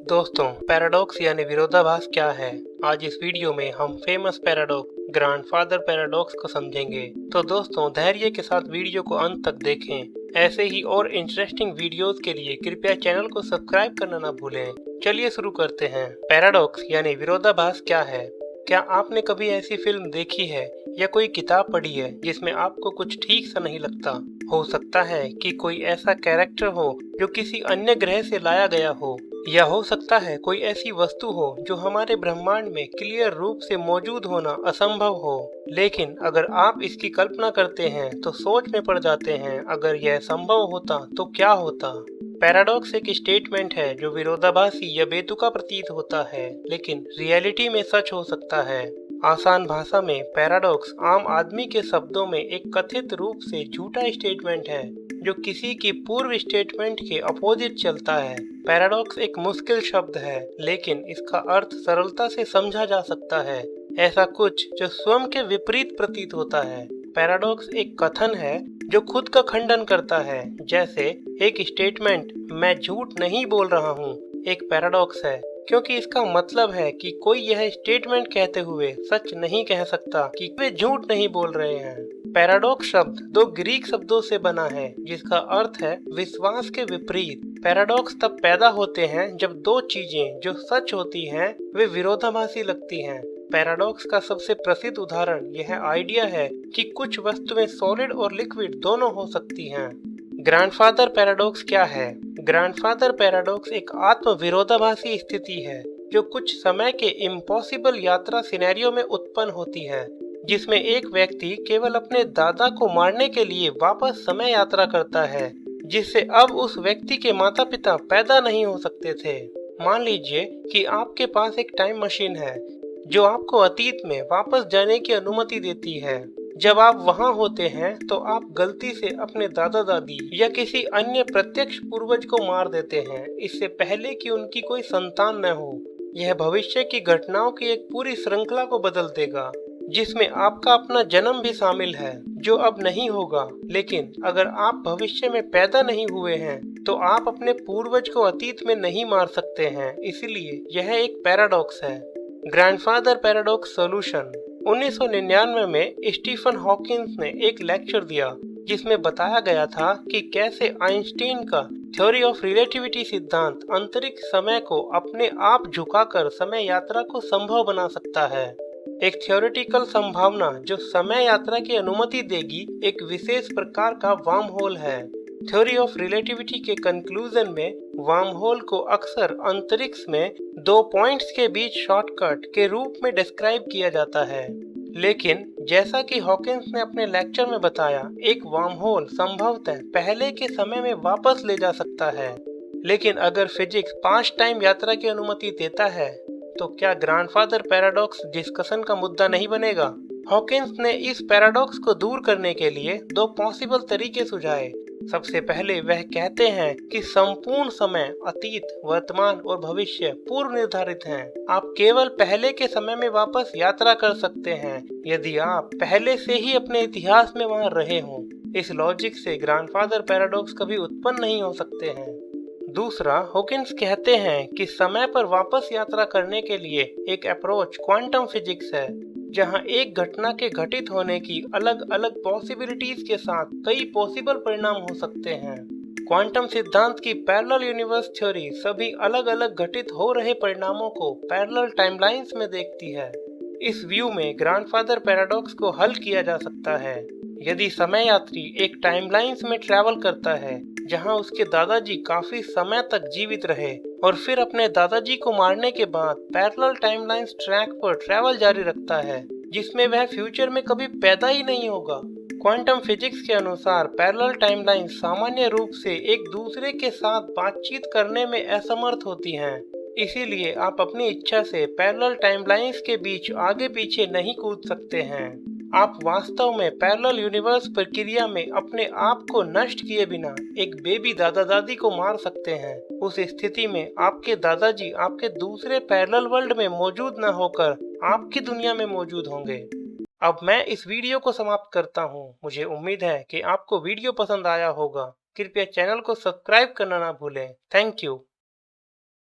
दोस्तों, पैराडॉक्स यानी विरोधाभास क्या है? आज इस वीडियो में हम फेमस पैराडॉक्स ग्रैंडफादर पैराडॉक्स को समझेंगे। तो दोस्तों, धैर्य के साथ वीडियो को अंत तक देखें। ऐसे ही और इंटरेस्टिंग वीडियोस के लिए कृपया चैनल को सब्सक्राइब करना ना भूलें। चलिए शुरू करते हैं। पैराडॉक्स यानी विरोधाभास क्या है? क्या आपने कभी ऐसी फिल्म देखी है या कोई किताब पढ़ी है जिसमें आपको कुछ ठीक सा नहीं लगता? हो सकता है कि कोई ऐसा कैरेक्टर हो जो किसी अन्य ग्रह से लाया गया हो, या हो सकता है कोई ऐसी वस्तु हो जो हमारे ब्रह्मांड में क्लियर रूप से मौजूद होना असंभव हो। लेकिन अगर आप इसकी कल्पना करते हैं तो सोच में पड़ जाते हैं, अगर यह संभव होता तो क्या होता। पैराडॉक्स एक स्टेटमेंट है जो विरोधाभासी या बेतुका प्रतीत होता है, लेकिन रियलिटी में सच हो सकता है। आसान भाषा में पैराडॉक्स आम आदमी के शब्दों में एक कथित रूप से झूठा स्टेटमेंट है जो किसी की पूर्व स्टेटमेंट के अपोजिट चलता है। पैराडॉक्स एक मुश्किल शब्द है, लेकिन इसका अर्थ सरलता से समझा जा सकता है। ऐसा कुछ जो स्वयं के विपरीत प्रतीत होता है। पैराडॉक्स एक कथन है जो खुद का खंडन करता है। जैसे एक स्टेटमेंट मैं झूठ नहीं बोल रहा हूँ एक पैराडॉक्स है, क्योंकि इसका मतलब है कि कोई यह स्टेटमेंट कहते हुए सच नहीं कह सकता कि वे झूठ नहीं बोल रहे हैं। पैराडॉक्स शब्द दो ग्रीक शब्दों से बना है जिसका अर्थ है विश्वास के विपरीत। पैराडॉक्स तब पैदा होते हैं जब दो चीजें जो सच होती हैं वे विरोधाभासी लगती हैं। पैराडॉक्स का सबसे प्रसिद्ध उदाहरण यह आइडिया है कि कुछ वस्तुएं सॉलिड और लिक्विड दोनों हो सकती हैं। ग्रैंडफादर पैराडॉक्स क्या है? ग्रैंडफादर पैराडॉक्स एक आत्म विरोधाभासी स्थिति है जो कुछ समय के इम्पॉसिबल यात्रा सिनेरियो में उत्पन्न होती है, जिसमें एक व्यक्ति केवल अपने दादा को मारने के लिए वापस समय यात्रा करता है, जिससे अब उस व्यक्ति के माता पिता पैदा नहीं हो सकते थे। मान लीजिए कि आपके पास एक टाइम मशीन है जो आपको अतीत में वापस जाने की अनुमति देती है। जब आप वहां होते हैं तो आप गलती से अपने दादा दादी या किसी अन्य प्रत्यक्ष पूर्वज को मार देते हैं, इससे पहले कि उनकी कोई संतान न हो। यह भविष्य की घटनाओं की एक पूरी श्रृंखला को बदल देगा, जिसमें आपका अपना जन्म भी शामिल है जो अब नहीं होगा। लेकिन अगर आप भविष्य में पैदा नहीं हुए हैं तो आप अपने पूर्वज को अतीत में नहीं मार सकते हैं, इसलिए यह एक पैराडॉक्स है। Grandfather paradox solution. 1999 में स्टीफन हॉकिंस ने एक लेक्चर दिया जिसमें बताया गया था कि कैसे आइंस्टीन का थ्योरी ऑफ रिलेटिविटी सिद्धांत अंतरिक्ष समय को अपने आप झुकाकर समय यात्रा को संभव बना सकता है। एक थ्योरेटिकल संभावना जो समय यात्रा की अनुमति देगी एक विशेष प्रकार का वार्म होल है। थ्योरी ऑफ रिलेटिविटी के कंक्लूजन में वार्म होल को अक्सर अंतरिक्ष में दो पॉइंट्स के बीच शॉर्टकट के रूप में डिस्क्राइब किया जाता है। लेकिन जैसा कि हॉकिंस ने अपने लेक्चर में बताया, एक वार्म होल संभवतः पहले के समय में वापस ले जा सकता है। लेकिन अगर फिजिक्स 5 टाइम यात्रा की अनुमति देता है तो क्या ग्रैंडफादर पैराडॉक्स डिस्कशन का मुद्दा नहीं बनेगा? हॉकिंस ने इस पैराडॉक्स को दूर करने के लिए दो पॉसिबल तरीके सुझाए। सबसे पहले वह कहते हैं कि संपूर्ण समय, अतीत, वर्तमान और भविष्य पूर्व निर्धारित हैं। आप केवल पहले के समय में वापस यात्रा कर सकते हैं यदि आप पहले से ही अपने इतिहास में वहां रहे हों। इस लॉजिक से ग्रैंडफादर पैराडॉक्स कभी उत्पन्न नहीं हो सकते हैं। दूसरा, हॉकिंस कहते हैं कि समय पर वापस यात्रा करने के लिए एक अप्रोच क्वांटम फिजिक्स है, जहां एक घटना के घटित होने की अलग अलग पॉसिबिलिटीज के साथ कई पॉसिबल परिणाम हो सकते हैं। क्वांटम सिद्धांत की पैरेलल यूनिवर्स थ्योरी सभी अलग अलग घटित हो रहे परिणामों को पैरेलल टाइमलाइंस में देखती है। इस व्यू में ग्रैंडफादर पैराडॉक्स को हल किया जा सकता है। यदि समय यात्री एक टाइमलाइंस में ट्रैवल करता है जहां उसके दादाजी काफी समय तक जीवित रहे और फिर अपने दादाजी को मारने के बाद पैरेलल टाइमलाइंस ट्रैक पर ट्रैवल जारी रखता है जिसमें वह फ्यूचर में कभी पैदा ही नहीं होगा। क्वांटम फिजिक्स के अनुसार पैरेलल टाइमलाइंस सामान्य रूप से एक दूसरे के साथ बातचीत करने में असमर्थ होती हैं। इसीलिए आप अपनी इच्छा से पैरेलल टाइमलाइंस के बीच आगे पीछे नहीं कूद सकते हैं। आप वास्तव में पैरेलल यूनिवर्स प्रक्रिया में अपने आप को नष्ट किए बिना एक बेबी दादा दादी को मार सकते हैं। उस स्थिति में आपके दादाजी आपके दूसरे पैरेलल वर्ल्ड में मौजूद न होकर आपकी दुनिया में मौजूद होंगे। अब मैं इस वीडियो को समाप्त करता हूँ। मुझे उम्मीद है कि आपको वीडियो पसंद आया होगा। कृपया चैनल को सब्सक्राइब करना ना भूलें। Thank you.